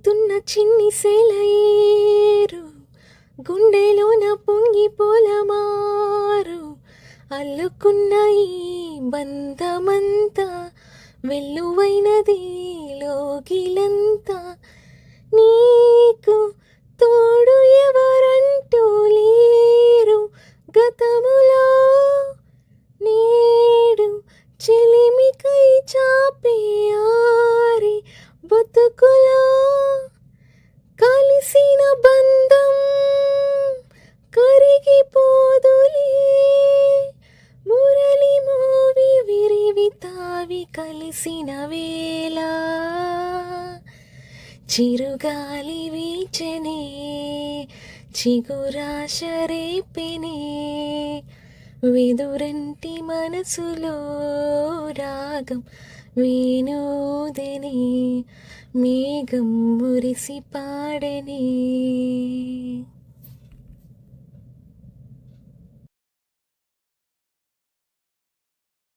పారుతున్న చిన్ని సెలయేరు గుండెలోన పొంగి పొలమారు అల్లుకున్న ఈ బంధమంతా వెల్లువైనది లోగిలంతా నీకు తోడు ఎవరంటూ లేరు గతములో నేడు చెలిమికై చాపే ఆరి బతుకులో కలిసిన బంధం కరిగిపోదులే మురళి మోవి విరివి తావి కలిసిన వేళ చిరుగాలి వీచనే చిగురాశ రేపెనే వెదురంటి మనసులో రాగం వేణోదనే మేఘం మురిసి పాడనే.